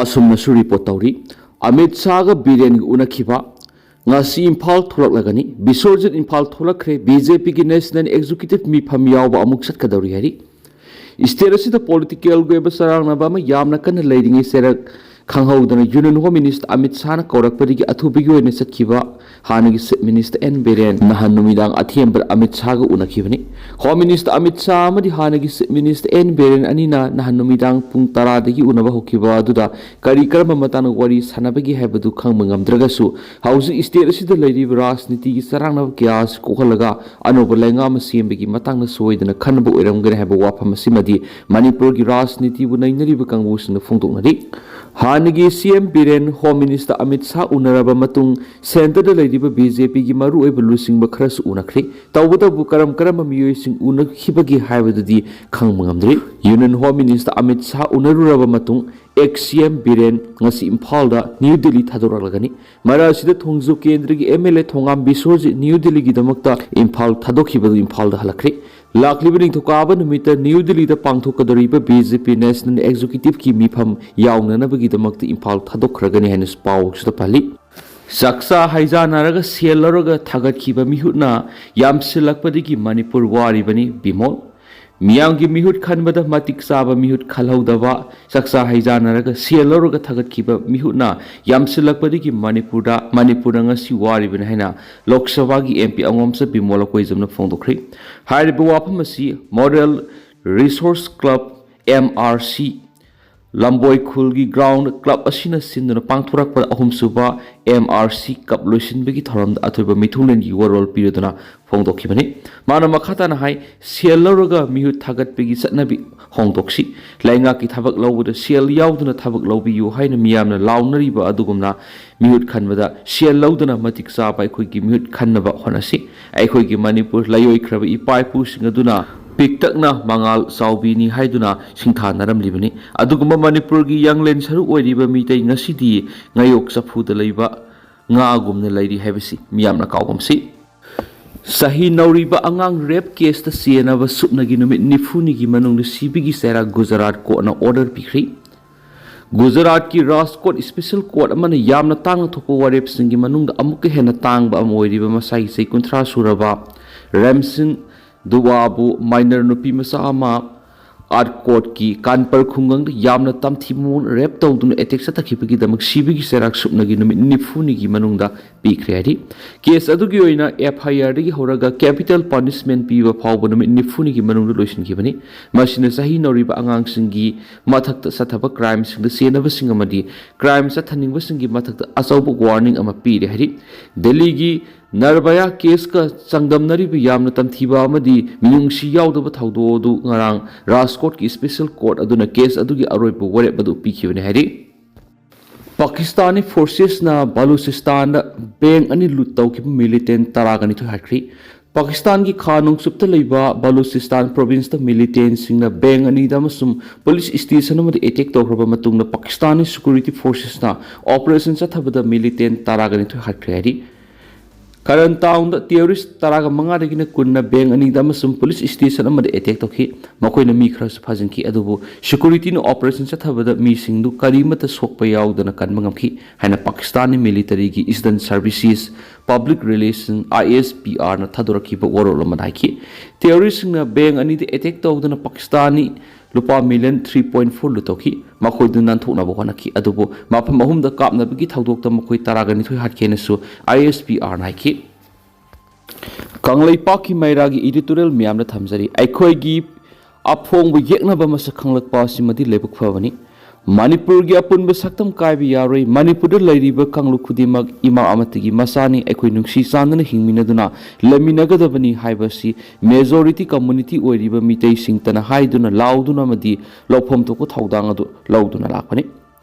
असुमनसु report तौरी Amit Shah गा Biren उनखिबा ngashi imphal thoklagani Bishorjit imphal thoklakle BJP ki national executive mifam yawba amuk satkadori hari state asida political gweba sarangna ba ma yamna kan leidingi serak khanghaudana union home minister Amit Shah na kaurakpadi ki athubigi oine satkiba hanagi minister N Biren nahan numidang athiember Amit Shah ga unakibani home minister Amit Shah amadi hanagi minister N Biren anina nahan numidang pung 10 dagi unaba hokiba aduda kari karama matana wari sanabagi haibadu khangma ngamdragasu hausi state asida leiriba rajniti gi sarangna kyas kokhalaga anoba lenga ma sembegi matangna soidana khanba oiramgare haiba wafam asimadi Manipur gi rajniti bu nainariba kangbu singna phongdoknari हानगी CM Biren home minister Amit Shah उनरबा मतुंग centre द लेदिबा BJP की मरु ओइब लुसिंग खरस उनख्रे तौबदबु करम करम मियोइसिंग उनखिबगी हाइबदि खंगमंगमद्रि union home minister Amit Shah उनरुरबा मतुंग ex CM Biren ngasi imphal da New Delhi thadoralagani marasida thongju kendra gi MLA thongam Bishorjit New Delhi gi damakta imphal thadokhiba imphal da halakre laklibi thokaba numita New Delhi da pangthokadoriba BJP national executive ki mifam yawnana bagi damakta imphal thadokragani hanis paw sida pali saksa haija naraga selaraga thagatkiba mihutna yamsilakpadigi Manipur waribani Bimol मियांगी मिहुट खनबदा मतिक साबा मिहुट खलौदबा सक्सा हाइजानरगा सेलरगा थगतखिबा मिहुटना यामसिलकपदिगी मणिपुरदा ngasi waribन हैना लोकसभा की MP अंगोमसा बिमोल कोइजमना फोंदोख्रि हाइरिबा वाफम asi model resource club MRC लंबोई खुलगी ग्राउंड क्लब असिना सिन्दुना पांगथोरकपा अहुमसुबा MRC कप लोइसिनबगी थरम अथोइबा मिथुंगलेन की वरल पिरदना फोंदोखिबनि माना मखाताना हाय सेलरगा मिहु थागतबगी सतनबी होंदोक्सी लाइंगा की थबक लौबदा सेल यावदुना थबक लौबियु हायना मियामना लाउनरिबा अदुगुमना मिहुट खनबदा सेल लौदना मतिक साबा अखोइगी मिहुट खनबा होनसी अखोइगी मणिपुर लायोइख्रबा इपाइपुसिंग अदुना पिकटकना मंगाल साउबीनी हाइदुना सिंथा नरमलिबनि अदुगुम मणिपुर की यंगलेन सरु ओइरिबा मितै ngasidi ngayok safuda leiba ngagumna leiri haibasi miyamna kaugumsi sahi nauriba angang rape case ta sienaba supnagi numit nifuni gi manung sibigi sera Gujarat ko na order pikri Gujarat की Rajkot special court अमन यामना तांग थोपो वारेप सिंगी मनुंग अमुक हेना तांग बा मोइरिबा मसाई से कुंथ्रा सुरबा रेमसिन दुवाबु minor नुपी मसा अमा art court की Kanpur खुंगंग यामना तमथिमोन rape तौदुन attack सतखिबगी दमक सिबिगी सेराक सुपनगी नुमित निफुनिगी मनुंगदा पीख्रेरी case अदुगी ओइना FIR दगी होरगा capital punishment पीबा फावब नुमित निफुनिगी मनुंगदा लोइसिनखिबनि मसिना सही नौरिबा आंगांसिंगी मथक्ता सथबा crime सिंग सेनबा सिंग अमदि crime सथनिंगबा सिंगी मथक्ता अचौबा warning अमा पीरे हरि दिल्ली की नरबया केस का संगमनरिब यामना तमथिबा अमदि मिनुंगसी यावदबा थौदोदु ngarang राजकोट की स्पेशल कोर्ट अदुना केस अदुगी अरोइबा वरेप अदु पिखिबने हरि पाकिस्तानी फोर्सेस ना बलूचिस्तान बैंक अनि लूट तौखिब मिलिटेंट तरागनि थो हाखरि पाकिस्तान की खानों सुप्त लेबा बलूचिस्तान प्रोविंस द मिलिटेंट सिंगना बैंक अनि दमसुम पुलिस स्टेशन अमदि अटैक तौखरबा मतुंगना पाकिस्तानी सिक्योरिटी फोर्सेस ना ऑपरेशन चथबदा मिलिटेंट तरागनि थो हाखरि Hari Karan taun da terrorist taraga mangari na kunna beng ani dama sum police station amad attack tokhi makoi na mi khras phajin ki adubu security no operation sa thabada mi singdu karimata sokpa yaudana kan mangamki haina Pakistani military ki Eastern Services Public Relation ISPR na thadoraki ba warol manaki terrorist na beng ani de attack tawdana Pakistani lupa million 3.4 lutoki makoi dun nan thona bo honaki adubu mapam mahum da kapna bigi thaudok ta makoi taragani thoi hatkene su ISPR naiki kanglai paki mairagi editorial miyamna thamjari aikhoi gi aphong bu yekna ba masa khanglak pa simadi lebuk phawani Manipur gi apun ba saktam kai bi yaroi Manipur lairiba kanglu khudimak ima amatigi masani aikhoi nungsi chandana hingmina duna laminagadabani haibasi majority community oiriba mitei singtana haiduna lauduna madi lopom to ko thaudang adu lauduna lakani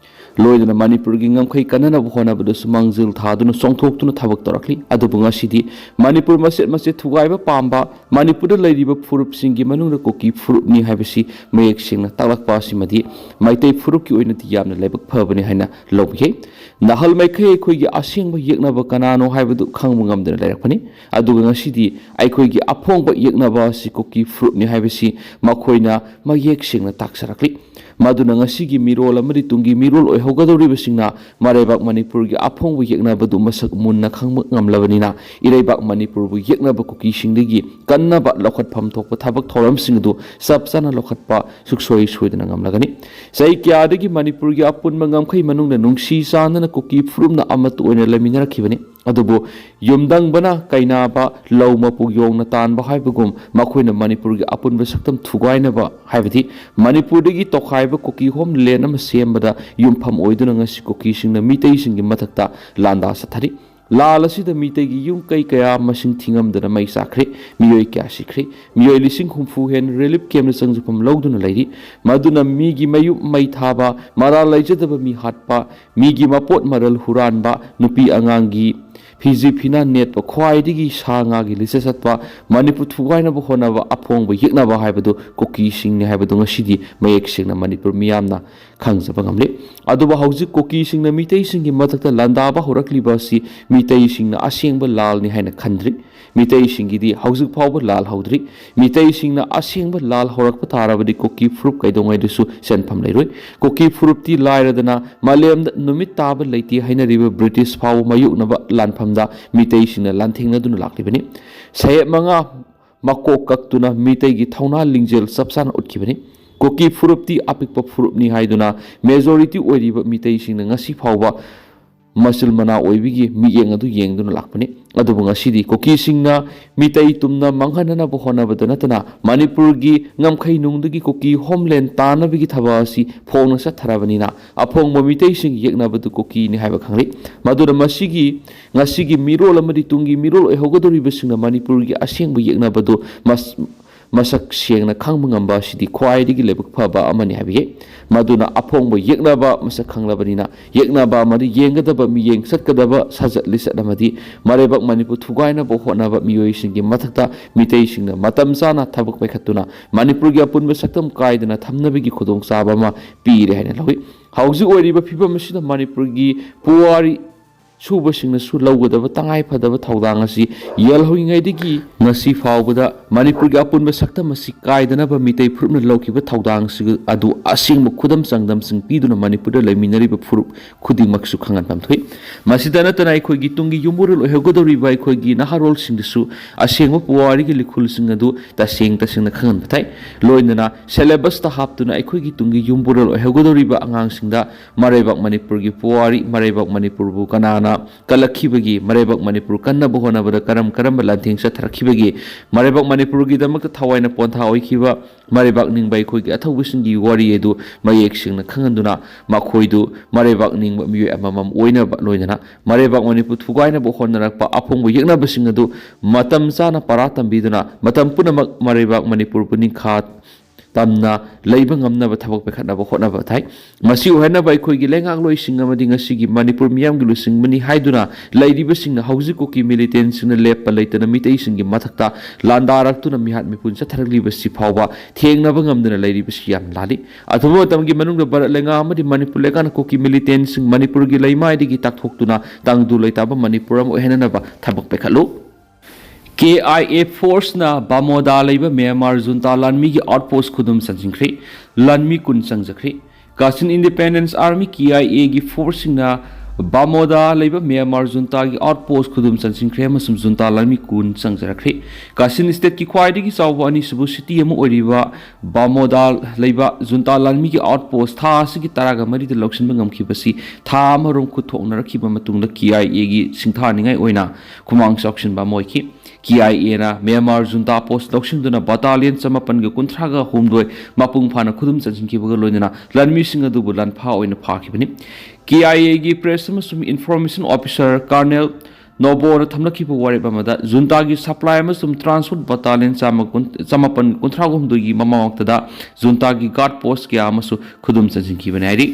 loiduna Manipur gi ngamkhai kanana bhona badu sumangjil thaduna songthoktuna thabak torakli adubu ngasidi Manipur maset thugaiba pamba Manipur lairiba furup singi manungna Kuki furup ni haibasi mayek singna talakpa simadi maitei furup ki oina tiyamna lebak phabani haina lobge nahal maikhai khoi gi asingba yekna ba kanano haibadu khangmu ngamdana lerakpani adubu ngasidi aikhoi gi aphongba yekna ba si Kuki furup ni haibasi makhoina mayek singna taksarakli ꯃꯗꯨꯅ ꯉꯁꯤꯒꯤ ꯃꯤꯔꯣꯜ ꯑꯃꯗꯤ ꯇꯨꯡꯒꯤ ꯃꯤꯔꯣꯜ ꯑꯣꯏꯍꯧꯒꯗꯧꯔꯤꯕꯁꯤꯡꯅ ꯃꯔꯩꯕꯥꯛ ꯃꯅꯤꯄꯨꯔꯒꯤ ꯑꯐꯣꯡꯕ ꯌꯦꯛꯅꯕꯗꯨ ꯃꯁꯛ ꯃꯨꯟꯅ ꯈꯪꯕ ꯉꯝꯂꯕꯅꯤꯅ ꯏꯔꯩꯕꯥꯛ ꯃꯅꯤꯄꯨꯔꯕꯨ ꯌꯦꯛꯅꯕ ꯀꯨꯀꯤꯁꯤꯡꯗꯒꯤ ꯀꯟꯅꯕ ꯂꯧꯈꯠꯐꯝ ꯊꯣꯛꯄ ꯊꯕꯛ ꯊꯧꯔꯝꯁꯤꯡ ꯑꯗꯨ ꯆꯞ ꯆꯥꯅ ꯂꯧꯈꯠꯄ ꯁꯨꯛꯁꯣꯏ ꯁꯣꯏꯗꯅ ꯉꯝꯂꯒꯅꯤ ꯆꯍꯤ ꯀꯌꯥꯗꯒꯤ ꯃꯅꯤꯄꯨꯔꯒꯤ ꯑꯄꯨꯟꯕ ꯉꯝꯈꯩ ꯃꯅꯨꯡꯗ ꯅꯨꯡꯁꯤ ꯆꯥꯟꯅꯅ ꯀꯨꯀꯤ ꯐꯨꯔꯨꯞꯅ ꯑꯃꯠꯇ ꯑꯣꯏꯅ ꯂꯩꯃꯤꯟꯅꯔꯛꯈꯤꯕꯅꯤ ꯑꯗꯨꯕꯨ ꯌꯨꯝꯗꯪꯕꯅ ꯀꯩꯅꯥꯕ ꯂꯧ ꯃꯄꯨ ꯌꯣꯡꯅ ꯇꯥꯟꯕ ꯍꯥꯏꯕꯒꯨꯝ ꯃꯈꯣꯏꯅ ꯃꯅꯤꯄꯨꯔꯒꯤ ꯑꯄꯨꯟꯕ ꯁꯛꯇꯝ ꯊꯨꯒꯥꯏꯅꯕ ꯍꯥꯏꯕꯗꯤ ꯃꯅꯤꯄꯨꯔꯗꯒꯤ ꯇꯣꯈꯥꯏꯕ ꯀꯨꯀꯤ ꯍꯣꯝꯂꯦꯟ ꯑꯃ ꯁꯦꯝꯕꯗ ꯌꯨꯝꯐꯝ ꯑꯣꯏꯗꯨꯅ ꯉꯁꯤ ꯀꯨꯀꯤꯁꯤꯡꯅ ꯃꯤꯇꯩꯁꯤꯡꯒꯤ ꯃꯊꯛꯇ ꯂꯥꯟꯗꯥ ꯆꯠꯊꯔꯤ ꯂꯥꯜ ꯑꯁꯤꯗ ꯃꯤꯇꯩꯒꯤ ꯌꯨꯝ ꯀꯩ ꯀꯌꯥ ꯃꯁꯤꯡ ꯊꯤꯉꯝꯗꯅ ꯃꯩ ꯆꯥꯈ꯭ꯔꯦ ꯃꯤꯑꯣꯏ ꯀꯌꯥ ꯁꯤꯈ꯭ꯔꯦ ꯃꯤꯑꯣꯏ 60,000 ꯍꯦꯟꯅ ꯔꯤꯂꯤꯐ ꯀꯦꯝꯞꯅ ꯆꯪꯖꯐꯝ ꯂꯧꯗꯨꯅ ꯂꯩꯔꯤ ꯃꯗꯨꯅ ꯃꯤꯒꯤ ꯃꯌꯨꯝ ꯃꯩ ꯊꯥꯕ ꯃꯔꯥꯜ ꯂꯩꯖꯗꯕ ꯃꯤ ꯍꯥꯠꯄ ꯃꯤꯒꯤ ꯃꯄꯣꯠ ꯃꯔꯜ ꯍꯨꯔꯥꯟꯕ ꯅꯨꯄꯤ ꯑꯉꯥꯡꯒꯤ ꯐꯤꯖꯤ ꯐꯤꯅꯥ ꯅꯦꯠꯄ ꯈ꯭ꯋꯥꯏꯗꯒꯤ ꯁꯥ ꯉꯥꯒꯤ ꯂꯤꯆꯠ ꯆꯠꯄ ꯃꯅꯤꯄꯨꯔ ꯊꯨꯒꯥꯏꯅꯕ ꯍꯣꯠꯅꯕ ꯑꯐꯣꯡꯕ ꯌꯦꯛꯅꯕ ꯍꯥꯏꯕꯗꯨ ꯀꯨꯀꯤꯁꯤꯡꯅꯤ ꯍꯥꯏꯕꯗꯨ ꯉꯁꯤꯗꯤ ꯃꯌꯦꯛ ꯁꯦꯡꯅ ꯃꯅꯤꯄꯨꯔ ꯃꯤꯌꯥꯝꯅ ꯈꯪꯖꯕ ꯉꯝꯂꯤ ꯑꯗꯨꯕꯨ ꯍꯧꯖꯤꯛ ꯀꯨꯀꯤꯁꯤꯡꯅ ꯃꯤꯇꯩꯁꯤꯡꯒꯤ ꯃꯊꯛꯇ ꯂꯥꯟꯗꯥꯕ ꯍꯧꯔꯛꯂꯤꯕ ꯑꯁꯤ ꯃꯤꯇꯩꯁꯤꯡꯅ ꯑꯁꯦꯡꯕ ꯂꯥꯜꯅꯤ ꯍꯥꯏꯅ ꯈꯟꯗ꯭ꯔꯤ ꯃꯤꯇꯩꯁꯤꯡꯒꯤꯗꯤ ꯍꯧꯖꯤꯛ ꯐꯥꯎꯕ ꯂꯥꯜ ꯍꯧꯗ꯭ꯔꯤ ꯃꯤꯇꯩꯁꯤꯡꯅ ꯑꯁꯦꯡꯕ ꯂꯥꯜ ꯍꯧꯔꯛꯄ ꯇꯥꯔꯕꯗꯤ ꯀꯨꯀꯤ ꯐꯨꯔꯨꯞ ꯀꯩꯗꯧꯉꯩꯗꯁꯨ ꯁꯦꯟꯐꯝ ꯂꯩꯔꯣꯏ ꯀꯨꯀꯤ ꯐꯨꯔꯨꯞꯇꯤ ꯂꯥꯏꯔꯗꯅ ꯃꯥꯂꯦꯝꯗ ꯅꯨꯃꯤꯠ ꯇꯥꯕ ꯂꯩꯇꯦ ꯍꯥꯏꯅꯔꯤꯕ ꯕ꯭ꯔꯤꯇꯤꯁ ꯐꯥꯎꯕ ꯃꯥꯌꯣꯛꯅꯕ ꯂꯥꯟꯐꯝꯗ ꯃꯤꯇꯩꯁꯤꯡꯅ ꯂꯥꯟꯊꯦꯡꯅꯗꯨꯅ ꯂꯥꯛꯂꯤꯕꯅꯤ ꯁꯌꯦꯞ 5 ꯃꯀꯣꯛ ꯀꯛꯇꯨꯅ ꯃꯤꯇꯩꯒꯤ ꯊꯧꯅꯥ ꯂꯤꯡꯖꯦꯜ ꯆꯞ ꯆꯥꯅ ꯎꯠꯈꯤꯕꯅꯤ ꯀꯨꯀꯤ ꯐꯨꯔꯨꯞꯇꯤ ꯑꯄꯤꯛꯄ ꯐꯨꯔꯨꯞꯅꯤ ꯍꯥꯏꯗꯨꯅ ꯃꯦꯖꯣꯔꯤꯇꯤ ꯑꯣꯏꯔꯤꯕ ꯃꯤꯇꯩꯁꯤꯡꯅ ꯉꯁꯤ ꯐꯥꯎꯕ ꯃꯆꯤꯜ ꯃꯅꯥ ꯑꯣꯏꯕꯒꯤ ꯃꯤꯠꯌꯦꯡ ꯑꯗꯨ ꯌꯦꯡꯗꯨꯅ ꯂꯥꯛꯄꯅꯤ ꯑꯗꯨꯕꯨ ꯉꯁꯤꯗꯤ ꯀꯨꯀꯤꯁꯤꯡꯅ ꯃꯤꯇꯩ ꯇꯨꯝꯅ ꯃꯥꯡꯍꯟꯅꯅꯕ ꯍꯣꯠꯅꯕꯗ ꯅꯠꯇꯅ ꯃꯅꯤꯄꯨꯔꯒꯤ ꯉꯝꯈꯩ ꯅꯨꯡꯗꯒꯤ ꯀꯨꯀꯤ ꯍꯣꯝꯂꯦꯟ ꯇꯥꯟꯅꯕꯒꯤ ꯊꯕꯛ ꯑꯁꯤ ꯐꯣꯡꯅ ꯆꯠꯊꯔꯕꯅꯤꯅ ꯑꯐꯣꯡꯕ ꯃꯤꯇꯩꯁꯤꯡ ꯌꯦꯛꯅꯕꯗꯨ ꯀꯨꯀꯤꯅꯤ ꯍꯥꯏꯕ ꯈꯪꯂꯤ ꯃꯗꯨꯅ ꯉꯁꯤꯒꯤ ꯃꯤꯔꯣꯜ ꯑꯃꯗꯤ ꯇꯨꯡꯒꯤ ꯃꯤꯔꯣꯜ ꯑꯣꯏꯍꯧꯒꯗꯧꯔꯤꯕꯁꯤꯡꯅ ꯃꯅꯤꯄꯨꯔꯒꯤ ꯑꯁꯦꯡꯕ ꯌꯦꯛꯅꯕꯗꯨ ꯃꯁꯛ ꯁꯦꯡꯅ ꯈꯪꯕ ꯉꯝꯕ ꯑꯁꯤꯗꯤ ꯈ꯭ꯋꯥꯏꯗꯒꯤ ꯂꯥꯏꯕꯛ ꯐꯕ ꯑꯃꯅꯤ ꯍꯥꯏꯕ ꯃꯗꯨꯅ ꯑꯐꯣꯡꯕ ꯌꯦꯛꯅꯕ ꯃꯁꯛ ꯈꯪꯂꯕꯅꯤ나 ꯌꯦꯛꯅꯕ ꯑꯃꯗꯤ ꯌꯦꯡꯒꯗꯕ ꯃꯤꯠꯌꯦꯡ ꯆꯠꯀꯗꯕ ꯁꯥꯖꯠ ꯂꯤꯆꯠ ꯑꯃꯗꯤ ꯃꯔꯩꯕꯥꯛ ꯃꯅꯤꯄꯨꯔ ꯊꯨꯒꯥꯏꯅꯕ ꯍꯣꯠꯅꯕ ꯃꯤꯑꯣꯏꯁꯤꯡꯒꯤ ꯃꯊꯛꯇ ꯃꯤꯇꯩꯁꯤꯡꯅ ꯃꯇꯝ ꯆꯥꯅ ꯊꯕꯛ ꯄꯥꯏꯈꯠꯇꯨꯅ ꯃꯅꯤꯄꯨꯔꯒꯤ ꯑꯄꯨꯟꯕ ꯁꯛꯇꯝ ꯀꯥꯏꯗꯅ ꯊꯝꯅꯕꯒꯤ ꯈꯨꯗꯣꯡꯆꯥꯕ ꯑꯃ ꯄꯤꯔꯦ ꯍꯥꯏꯅ ꯂꯧꯏ ꯍꯧꯖꯤꯛ ꯑꯣꯏꯔꯤꯕ ꯐꯤꯕꯝ ꯑꯁꯤꯗ ꯃꯅꯤꯄꯨꯔꯒꯤ ꯄꯨꯋꯥꯔꯤ ꯁꯨꯕꯁꯤꯡꯅꯁꯨ ꯂꯧꯒꯗꯕ ꯇꯉꯥꯏ ꯐꯗꯕ ꯊꯧꯗꯥꯡ ꯑꯁꯤ ꯌꯦꯜꯍꯧꯔꯤꯉꯩꯗꯒꯤ ꯉꯁꯤ ꯐꯥꯎꯕꯗ ꯃꯅꯤꯄꯨꯔꯒꯤ ꯑꯄꯨꯟꯕ ꯁꯛꯇꯝ ꯑꯁꯤ ꯀꯥꯏꯗꯅꯕ ꯃꯤꯇꯩ ꯐꯨꯔꯨꯞꯅ ꯂꯧꯈꯤꯕ ꯊꯧꯗꯥꯡꯁꯤꯡ ꯑꯗꯨ ꯑꯁꯦꯡꯕ ꯈꯨꯗꯝ ꯆꯥꯡꯗꯝꯁꯤꯡ ꯄꯤꯗꯨꯅ ꯃꯅꯤꯄꯨꯔꯗ ꯂꯩꯃꯤꯟꯅꯔꯤꯕ ꯐꯨꯔꯨꯞ ꯈꯨꯗꯤꯡꯃꯛꯁꯨ ꯈꯪꯍꯟꯐꯝ ꯊꯣꯛꯏ ꯃꯁꯤꯗ ꯅꯠꯇꯅ ꯑꯩꯈꯣꯏꯒꯤ ꯇꯨꯡꯒꯤ ꯌꯨꯝꯕꯨꯔꯦꯜ ꯑꯣꯏꯍꯧꯒꯗꯧꯔꯤꯕ ꯑꯩꯈꯣꯏꯒꯤ ꯅꯍꯥꯔꯣꯜꯁꯤꯡꯗꯁꯨ ꯑꯁꯦꯡꯕ ꯄꯨꯋꯥꯔꯤꯒꯤ ꯂꯤꯈꯨꯜꯁꯤꯡ ꯑꯗꯨ ꯇꯁꯦꯡꯅ ꯈꯪꯍꯟꯕ ꯇꯥꯏ ꯂꯣꯏꯅꯅ ꯁꯦꯂꯦꯕꯁꯇ ꯍꯥꯞꯇꯨꯅ ꯑꯩꯈꯣꯏꯒꯤ ꯇꯨꯡꯒꯤ ꯌꯨꯝꯕꯨꯔꯦꯜ ꯑꯣꯏꯍꯧꯒꯗꯧꯔꯤꯕ ꯑꯉꯥꯡꯁꯤꯡꯗ ꯃꯔꯩꯕꯥꯛ ꯃꯅꯤꯄꯨꯔꯒꯤ ꯄꯨꯋꯥꯔꯤ ꯃꯔꯩꯕꯥꯛ ꯃꯅꯤꯄꯨꯔꯕꯨ ꯀꯅꯥꯅ ꯀꯜꯂꯛꯈꯤꯕꯒꯤ ꯃꯔꯩꯕꯥꯛ ꯃꯅꯤꯄꯨꯔ ꯀꯟꯅꯕ ꯍꯣꯠꯅꯕꯗ ꯀꯔꯝꯕ ꯂꯥꯟꯊꯦꯡ ꯆꯠꯊꯔꯛꯈꯤꯕꯒꯤ ꯃꯔꯩꯕꯥꯛ ꯃꯅꯤꯄꯨꯔꯒꯤꯗꯃꯛꯇ ꯊꯋꯥꯏꯅ ꯄꯣꯟꯊꯥ ꯑꯣꯏꯈꯤꯕ ꯃꯔꯩꯕꯥꯛ ꯅꯤꯡꯕ ꯑꯩꯈꯣꯏꯒꯤ ꯑꯊꯧꯕꯁꯤꯡꯒꯤ ꯋꯥꯔꯤ ꯑꯗꯨ ꯃꯌꯦꯛ ꯁꯦꯡꯅ ꯈꯪꯍꯟꯗꯨꯅ ꯃꯈꯣꯏꯗꯨ ꯃꯔꯩꯕꯥꯛ ꯅꯤꯡꯕ ꯃꯤꯑꯣꯏ ꯑꯃꯃꯝ ꯑꯣꯏꯅꯕ ꯂꯣꯏꯅꯅ ꯃꯔꯩꯕꯥꯛ ꯃꯅꯤꯄꯨꯔ ꯊꯨꯒꯥꯏꯅꯕ ꯍꯣꯠꯅꯔꯛꯄ ꯑꯐꯣꯡꯕ ꯌꯦꯛꯅꯕꯁꯤꯡ ꯑꯗꯨ ꯃꯇꯝ ꯆꯥꯅ ꯄꯔꯥ ꯇꯝꯕꯤꯗꯨꯅ ꯃꯇꯝ ꯄꯨꯝꯅꯃꯛ ꯃꯔꯩꯕꯥꯛ ꯃꯅꯤꯄꯨꯔꯕꯨ ꯅꯤꯡꯈꯥ ꯇꯝꯅ ꯂꯩꯕ ꯉꯝꯅꯕ ꯊꯕꯛ ꯄꯥꯏꯈꯠꯅꯕ ꯍꯣꯠꯅꯕ ꯊꯥꯏ ꯃꯁꯤ ꯑꯣꯏꯍꯟꯅꯕ ꯑꯩꯈꯣꯏꯒꯤ ꯂꯩꯉꯥꯛꯂꯣꯏꯁꯤꯡ ꯑꯃꯗꯤ ꯉꯁꯤꯒꯤ ꯃꯅꯤꯄꯨꯔ ꯃꯤꯌꯥꯝꯒꯤ ꯂꯨꯆꯤꯡꯕꯅꯤ ꯍꯥꯏꯗꯨꯅ ꯂꯩꯔꯤꯕꯁꯤꯡꯅ ꯍꯧꯖꯤꯛ ꯀꯨꯀꯤ ꯃꯤꯂꯤꯇꯦꯟꯁꯤꯡꯅ ꯂꯦꯞꯄ ꯂꯩꯇꯅ ꯃꯤꯇꯩꯁꯤꯡꯒꯤ ꯃꯊꯛꯇ ꯂꯥꯟꯗꯥꯔꯛꯇꯨꯅ ꯃꯤꯍꯥꯠ ꯃꯤꯄꯨꯟ ꯆꯠꯊꯔꯛꯂꯤꯕꯁꯤ ꯐꯥꯎꯕ ꯊꯦꯡꯅꯕ ꯉꯝꯗꯅ ꯂꯩꯔꯤꯕꯁꯤ ꯌꯥꯝ ꯂꯥꯜꯂꯤ ꯑꯊꯨꯕ ꯃꯇꯝꯒꯤ ꯃꯅꯨꯡꯗ ꯚꯥꯔꯠ ꯂꯩꯉꯥꯛ ꯑꯃꯗꯤ ꯃꯅꯤꯄꯨꯔ ꯂꯩꯉꯥꯛꯅ ꯀꯨꯀꯤ ꯃꯤꯂꯤꯇꯦꯟꯁꯤꯡ ꯃꯅꯤꯄꯨꯔꯒꯤ ꯂꯩꯃꯥꯏꯗꯒꯤ ꯇꯥꯛꯊꯣꯛꯇꯨꯅ ꯇꯪꯗꯨ ꯂꯩꯇꯥꯕ ꯃꯅꯤꯄꯨꯔ ꯑꯃ ꯑꯣꯏꯍꯟꯅꯕ ꯊꯕꯛ ꯄꯥꯏꯈꯠꯂꯨ KIA ꯐꯣꯔꯁꯅ ꯕꯥꯃꯣꯗꯥ ꯂꯩꯕ ꯃ꯭ꯌꯥꯟꯃꯥꯔ ꯖꯨꯟꯇꯥ ꯂꯥꯟꯃꯤꯒꯤ ꯑꯥꯎꯠꯄꯣꯁ ꯈꯨꯗꯨꯝ ꯆꯟꯁꯤꯟꯈ꯭ꯔꯦ ꯂꯥꯟꯃꯤ 10 ꯆꯪꯖꯈ꯭ꯔꯦ ꯀꯥꯆꯤꯟ ꯏꯟꯗꯤꯄꯦꯟꯗꯦꯟꯁ ꯑꯥꯔꯃꯤ KIAꯒꯤ ꯐꯣꯔꯁꯁꯤꯡꯅ ꯕꯥꯃꯣꯗꯥ ꯂꯩꯕ ꯃ꯭ꯌꯥꯟꯃꯥꯔ ꯖꯨꯟꯇꯥꯒꯤ ꯑꯥꯎꯠꯄꯣꯁ ꯈꯨꯗꯨꯝ ꯆꯟꯁꯤꯟꯈ꯭ꯔꯦ ꯑꯃꯁꯨꯡ ꯖꯨꯟꯇꯥ ꯂꯥꯟꯃꯤ 10 ꯆꯪꯖꯔꯛꯈ꯭रे ꯀꯥꯆꯤꯟ ꯁ꯭ꯇꯦꯠꯀꯤ ꯈ꯭ꯋꯥꯏꯗꯒꯤ ꯆꯥꯎꯕ ꯑꯅꯤꯁꯨꯕ ꯁꯤꯇꯤ ꯑꯃ ꯑꯣꯏꯔꯤꯕ ꯕꯥꯃꯣꯗꯥ ꯂꯩꯕ ꯖꯨꯟꯇꯥ ꯂꯥꯟꯃꯤꯒꯤ ꯑꯥꯎꯠꯄꯣꯁ ꯊꯥ ꯑꯁꯤꯒꯤ 14ꯗ ꯂꯧꯁꯤꯟꯕ ꯉꯝꯈꯤꯕꯁꯤ ꯊꯥ ꯑꯃꯔꯣꯝ ꯈꯨꯠꯊꯣꯛꯅꯔꯛꯈꯤꯕ ꯃꯇꯨꯡꯗ KIAꯒꯤ ꯁꯤꯡꯊꯥꯅꯤꯡꯉꯥꯏ ꯑꯣꯏꯅ ꯈꯨꯃꯥꯡ ꯆꯥꯎꯁꯤꯟꯕ ꯑꯃ ꯑꯣꯏꯈꯤ KIAꯅ ꯃ꯭ꯌꯥꯟꯃꯥꯔ ꯖꯨꯟꯇꯥ ꯄꯣꯁ ꯂꯧꯁꯤꯟꯗꯨꯅ ꯕꯇꯥꯂꯤꯌꯟ 939 ꯃꯄꯨꯡ ꯐꯥꯅ ꯈꯨꯗꯨꯝ ꯆꯟꯁꯤꯟꯈꯤꯕꯒ ꯂꯣꯏꯅꯅ ꯂꯥꯟꯃꯤꯁꯤꯡ ꯑꯗꯨꯕꯨ ꯂꯥꯟꯐꯥ ꯑꯣꯏꯅ ꯐꯥꯈꯤꯕꯅꯤ KIAꯒꯤ ꯄ꯭ꯔꯦꯁ ꯑꯃꯁꯨꯡ ꯏꯟꯐꯣꯔꯃꯦꯁꯟ ꯑꯣꯐꯤꯁꯥꯔ ꯀꯔꯅꯦꯜ ꯅꯣꯕꯣꯅ ꯊꯝꯂꯛꯈꯤꯕ ꯋꯥꯔꯦꯞ ꯑꯃꯗ ꯖꯨꯟꯇꯥꯒꯤ ꯁꯄ꯭ꯂꯥꯏ ꯑꯃꯁꯨꯡ ꯇ꯭ꯔꯥꯟꯁꯄꯣꯔꯠ ꯕꯇꯥꯂꯤꯌꯟ 939ꯒꯤ ꯃꯃꯥꯡꯃꯛꯇꯗ ꯖꯨꯟꯇꯥꯒꯤ ꯒꯥꯔꯗ ꯄꯣꯁ ꯀꯌꯥ ꯑꯃꯁꯨ ꯈꯨꯗꯨꯝ ꯆꯟꯁꯤꯟꯈꯤꯕꯅꯤ ꯍꯥꯏꯔꯤ